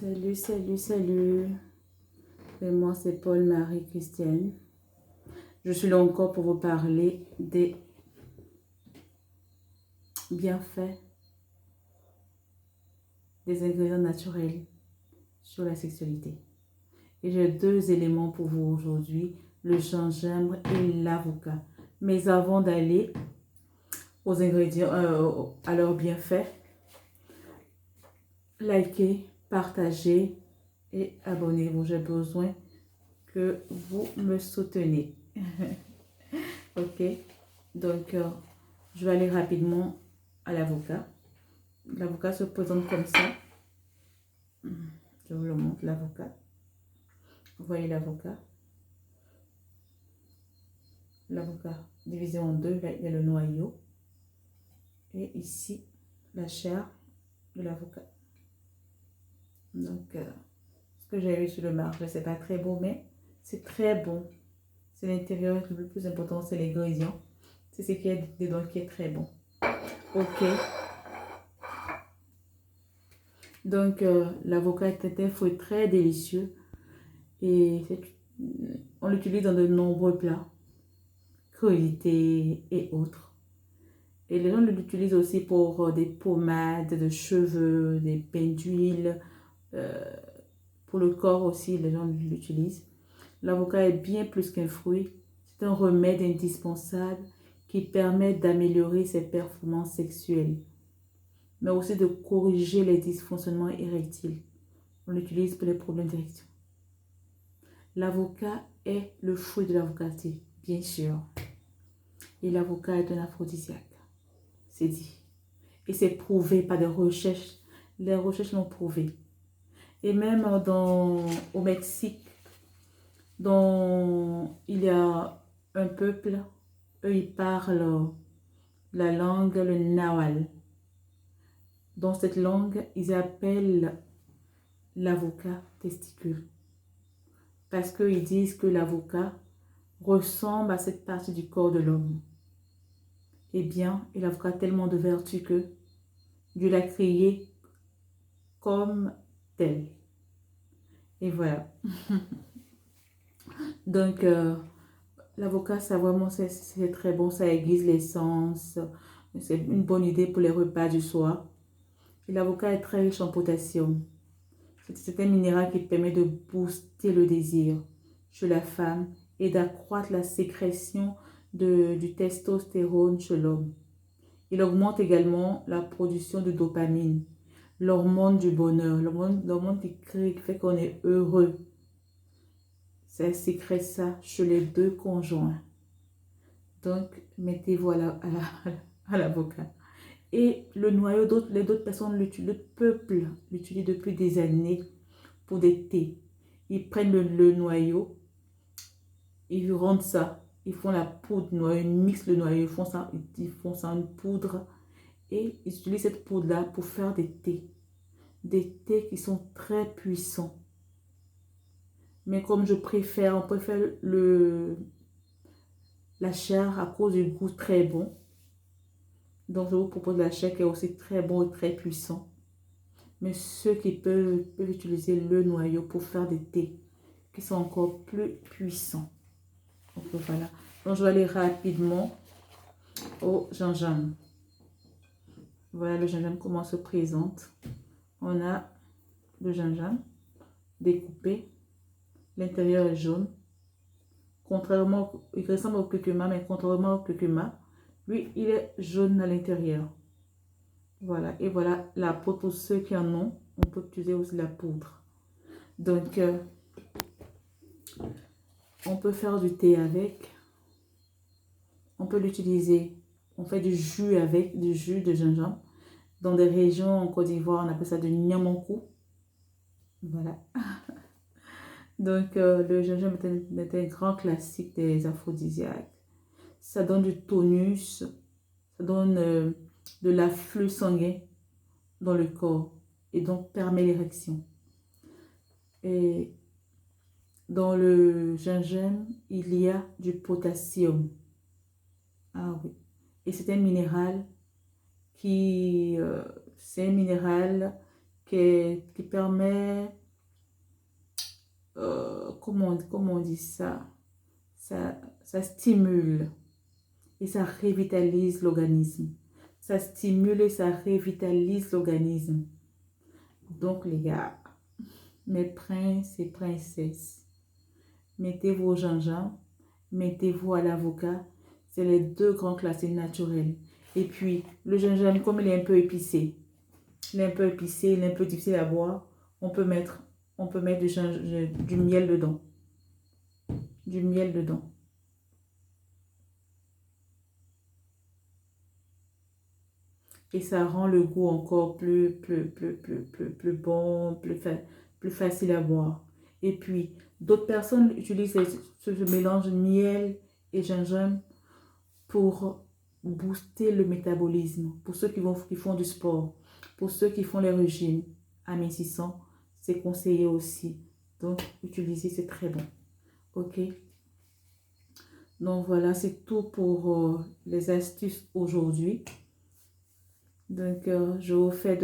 Salut, salut, salut. Et moi, c'est Paul-Marie Christiane. Je suis là encore pour vous parler des bienfaits des ingrédients naturels sur la sexualité. Et j'ai deux éléments pour vous aujourd'hui, le gingembre et l'avocat. Mais avant d'aller aux ingrédients, à leurs bienfaits, likez, partagez et abonnez-vous. J'ai besoin que vous me souteniez. Ok, donc je vais aller rapidement à l'avocat. L'avocat se présente comme ça. Je vous le montre, l'avocat. Vous voyez l'avocat. L'avocat divisé en deux, il y a le noyau. Et ici, la chair de l'avocat. Donc, ce que j'ai eu sur le marché, c'est pas très beau, mais c'est très bon. C'est l'intérieur, le plus important, c'est l'ingrédient. C'est ce qui est dedans qui est très bon. Ok. Donc, l'avocat est un fruit très délicieux et on l'utilise dans de nombreux plats, crudités et autres. Et les gens l'utilisent aussi pour des pommades de cheveux, des bains d'huile. Pour le corps aussi, les gens l'utilisent. L'avocat est bien plus qu'un fruit. C'est un remède indispensable qui permet d'améliorer ses performances sexuelles, mais aussi de corriger les dysfonctionnements érectiles. On l'utilise pour les problèmes d'érection. L'avocat est le fruit de l'avocatie, bien sûr. Et l'avocat est un aphrodisiaque. C'est dit. Et c'est prouvé par des recherches. Les recherches l'ont prouvé. Et même au Mexique, dont il y a un peuple, eux ils parlent la langue, le nahual. Dans cette langue, ils appellent l'avocat testicule. Parce qu'ils disent que l'avocat ressemble à cette partie du corps de l'homme. Eh bien, il a tellement de vertus que Dieu l'a créé comme tel. Et voilà. Donc, l'avocat, ça vraiment, c'est très bon. Ça aiguise les sens. C'est une bonne idée pour les repas du soir. Et l'avocat est très riche en potassium. C'est un minéral qui permet de booster le désir chez la femme et d'accroître la sécrétion du testostérone chez l'homme. Il augmente également la production de dopamine, l'hormone du bonheur, l'hormone qui fait qu'on est heureux. Ça sécrète ça chez les deux conjoints. Donc, mettez-vous à l'avocat. Et le noyau, les autres personnes, le peuple l'utilise depuis des années pour des thés. Ils prennent le noyau, ils rendent ça, ils font la poudre noyau, ils mixent le noyau, ils font ça en poudre et ils utilisent cette poudre-là pour faire des thés. Des thés qui sont très puissants. Mais comme on préfère la chair à cause du goût très bon. Donc, je vous propose la chair qui est aussi très bon et très puissant. Mais ceux qui peuvent utiliser le noyau pour faire des thés qui sont encore plus puissants. Donc, voilà. Donc, je vais aller rapidement au gingembre. Voilà le gingembre, comment se présente. On a le gingembre découpé. L'intérieur est jaune. Il ressemble au curcuma, mais contrairement au curcuma, lui, il est jaune à l'intérieur. Voilà, et voilà la poudre pour ceux qui en ont. On peut utiliser aussi la poudre. Donc, on peut faire du thé avec. On peut l'utiliser. On fait du jus avec, du jus de gingembre. Dans des régions en Côte d'Ivoire, on appelle ça du nyamankou. Voilà. Donc, le gingembre est un grand classique des aphrodisiaques. Ça donne du tonus, ça donne de l'afflux sanguin dans le corps et donc permet l'érection. Et dans le gingembre, il y a du potassium. Ah oui. Et c'est un minéral qui permet, comment on dit ça? Ça stimule et ça revitalise l'organisme. Ça stimule et ça revitalise l'organisme. Donc, les gars, mes princes et princesses, mettez-vous au gingembre, mettez-vous à l'avocat. C'est les deux grands classiques naturels. Et puis, le gingembre, comme il est un peu épicé, il est un peu épicé, il est un peu difficile à boire, on peut mettre du miel dedans. Du miel dedans. Et ça rend le goût encore plus bon, plus facile à boire. Et puis, d'autres personnes utilisent ce mélange miel et gingembre pour booster le métabolisme. Pour ceux qui font du sport, pour ceux qui font les régimes amincissants, c'est conseillé aussi. Donc, utilisez, c'est très bon. Ok? Donc, voilà, c'est tout pour les astuces aujourd'hui. Donc, je vous fais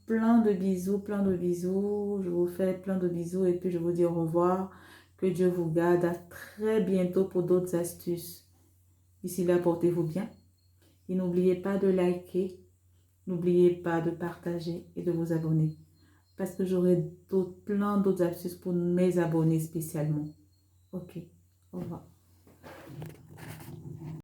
plein de bisous, plein de bisous. Je vous fais plein de bisous et puis je vous dis au revoir. Que Dieu vous garde. À très bientôt pour d'autres astuces. D'ici là, portez-vous bien. Et n'oubliez pas de liker. N'oubliez pas de partager et de vous abonner. Parce que j'aurai plein d'autres astuces pour mes abonnés spécialement. Ok, au revoir.